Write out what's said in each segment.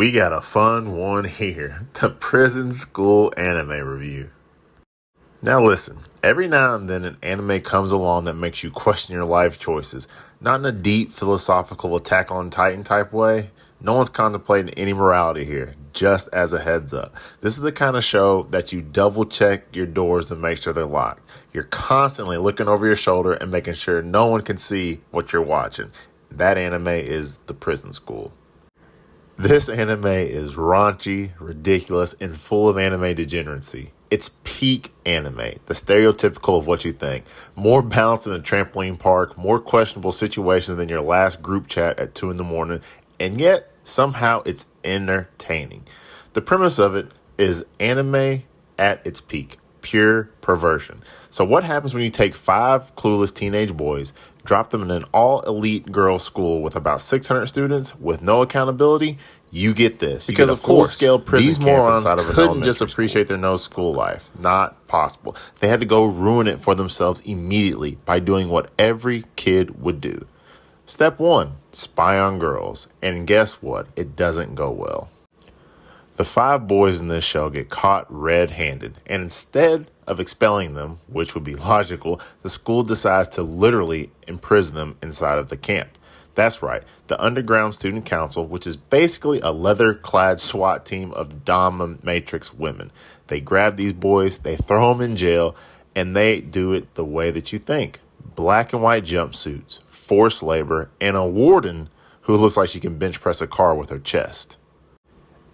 We got a fun one here, the prison school anime review. Now listen, every now and then an anime comes along that makes you question your life choices. Not in a deep philosophical Attack on Titan type way. No one's contemplating any morality here, just as a heads up. This is the kind of show that you double check your doors to make sure they're locked. You're constantly looking over your shoulder and making sure no one can see what you're watching. That anime is The Prison School. This anime is raunchy, ridiculous, and full of anime degeneracy. It's peak anime, the stereotypical of what you think. More balance in a trampoline park, more questionable situations than your last group chat at 2 a.m, and yet somehow it's entertaining. The premise of it is anime at its peak, pure perversion. So what happens when you take 5 clueless teenage boys, drop them in an all-elite girls' school with about 600 students with no accountability? You get this. Because of course, these morons couldn't just appreciate their no school life. Not possible. They had to go ruin it for themselves immediately by doing what every kid would do. Step 1, spy on girls. And guess what? It doesn't go well. The 5 boys in this show get caught red-handed, and instead of expelling them, which would be logical, the school decides to literally imprison them inside of the camp. That's right, the Underground Student Council, which is basically a leather-clad SWAT team of dominatrix women. They grab these boys, they throw them in jail, and they do it the way that you think. Black and white jumpsuits, forced labor, and a warden who looks like she can bench press a car with her chest.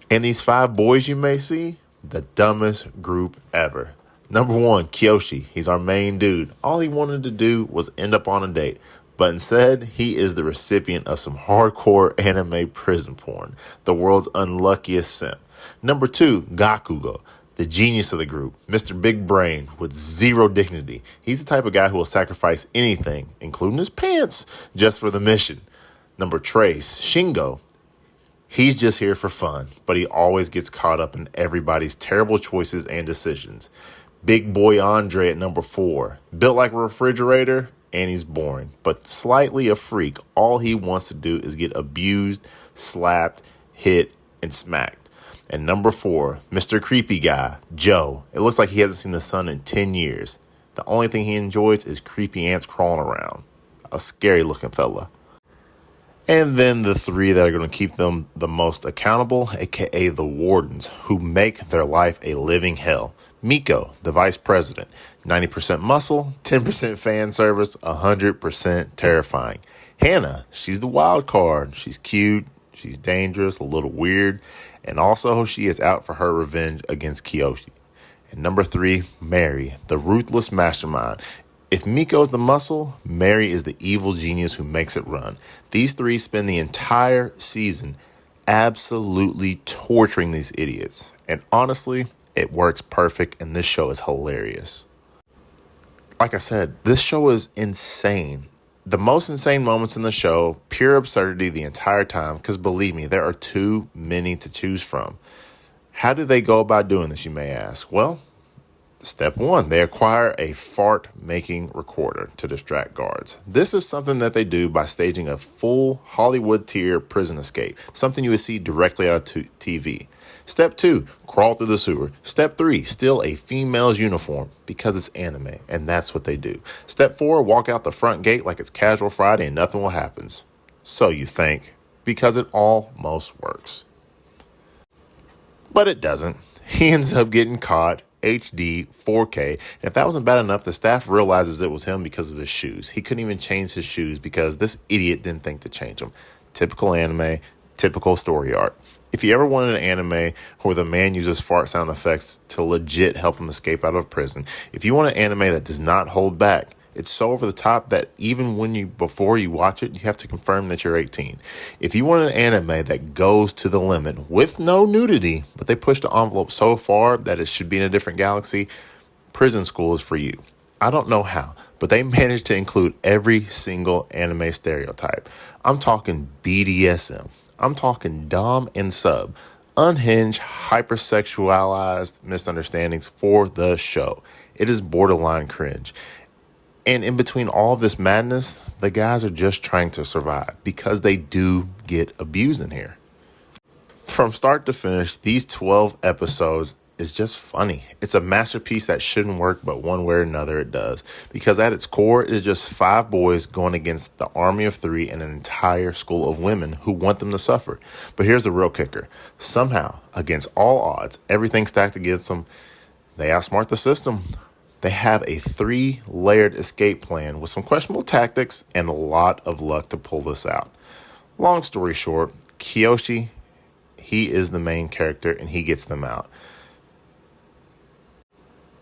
And these 5 boys you may see, the dumbest group ever. Number 1, Kyoshi. He's our main dude. All he wanted to do was end up on a date. But instead, he is the recipient of some hardcore anime prison porn. The world's unluckiest simp. Number 2, Gakugo. The genius of the group. Mr. Big Brain with zero dignity. He's the type of guy who will sacrifice anything, including his pants, just for the mission. Number Trace, Shingo. He's just here for fun, but he always gets caught up in everybody's terrible choices and decisions. Big boy Andre at number 4. Built like a refrigerator, and he's boring, but slightly a freak. All he wants to do is get abused, slapped, hit, and smacked. And number 4, Mr. Creepy Guy, Joe. It looks like he hasn't seen the sun in 10 years. The only thing he enjoys is creepy ants crawling around. A scary looking fella. And then the 3 that are going to keep them the most accountable, aka the wardens, who make their life a living hell. Miko, the vice president, 90% muscle, 10% fan service, 100% terrifying. Hannah, she's the wild card. She's cute, she's dangerous, a little weird, and also she is out for her revenge against Kyoshi. And number 3, Mary, the ruthless mastermind. If Miko's the muscle, Mary is the evil genius who makes it run. These 3 spend the entire season absolutely torturing these idiots. And honestly, it works perfect, and this show is hilarious. Like I said, this show is insane. The most insane moments in the show, pure absurdity the entire time, because believe me, there are too many to choose from. How do they go about doing this, you may ask? Well, step 1, they acquire a fart-making recorder to distract guards. This is something that they do by staging a full Hollywood-tier prison escape, something you would see directly out of TV. Step 2, crawl through the sewer. Step 3, steal a female's uniform because it's anime, and that's what they do. Step 4, walk out the front gate like it's casual Friday and nothing will happen. So you think, because it almost works. But it doesn't. He ends up getting caught. HD 4K. And if that wasn't bad enough, the staff realizes it was him because of his shoes. He couldn't even change his shoes because this idiot didn't think to change them. Typical anime, typical story arc. If you ever wanted an anime where the man uses fart sound effects to legit help him escape out of prison, if you want an anime that does not hold back, it's so over the top that even before you watch it, you have to confirm that you're 18. If you want an anime that goes to the limit with no nudity, but they push the envelope so far that it should be in a different galaxy, Prison School is for you. I don't know how, but they managed to include every single anime stereotype. I'm talking BDSM. I'm talking dom and sub. Unhinged, hypersexualized misunderstandings for the show. It is borderline cringe. And in between all of this madness, the guys are just trying to survive because they do get abused in here. From start to finish, these 12 episodes is just funny. It's a masterpiece that shouldn't work, but one way or another it does. Because at its core, it is just 5 boys going against the army of 3 and an entire school of women who want them to suffer. But here's the real kicker. Somehow, against all odds, everything stacked against them, they outsmart the system. They have a 3-layered escape plan with some questionable tactics and a lot of luck to pull this out. Long story short, Kiyoshi, he is the main character and he gets them out.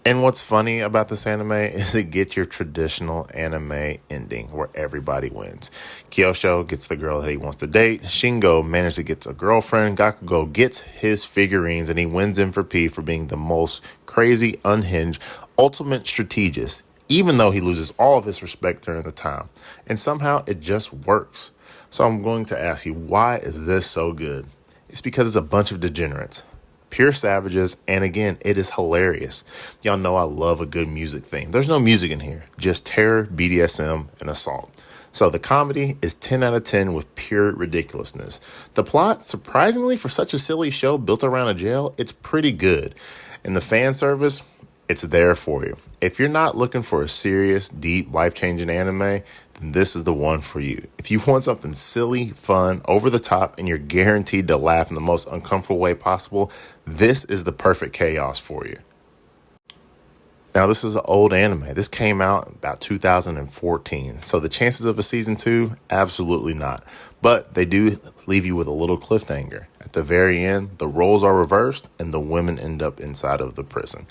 And what's funny about this anime is it gets your traditional anime ending where everybody wins. Kyosho gets the girl that he wants to date. Shingo manages to get a girlfriend. Gakugo gets his figurines and he wins MVP for being the most crazy, unhinged, ultimate strategist, even though he loses all of his respect during the time. And somehow it just works. So I'm going to ask you, why is this so good? It's because it's a bunch of degenerates. Pure savages, and again, it is hilarious. Y'all know I love a good music theme. There's no music in here, just terror, BDSM, and assault. So the comedy is 10 out of 10 with pure ridiculousness. The plot, surprisingly for such a silly show built around a jail, it's pretty good. And the fan service, it's there for you. If you're not looking for a serious, deep, life-changing anime, then this is the one for you. If you want something silly, fun, over the top, and you're guaranteed to laugh in the most uncomfortable way possible, this is the perfect chaos for you. Now, this is an old anime. This came out about 2014. So the chances of a season 2, absolutely not. But they do leave you with a little cliffhanger. At the very end, the roles are reversed and the women end up inside of the prison.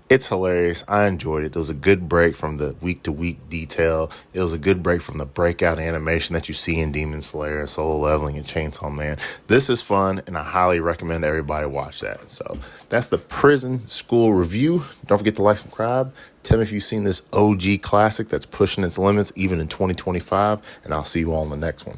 It's hilarious. I enjoyed it. It was a good break from the week-to-week detail. It was a good break from the breakout animation that you see in Demon Slayer, Solo Leveling, and Chainsaw Man. This is fun, and I highly recommend everybody watch that. So that's the Prison School review. Don't forget to like, subscribe. Tell me if you've seen this OG classic that's pushing its limits even in 2025, and I'll see you all in the next one.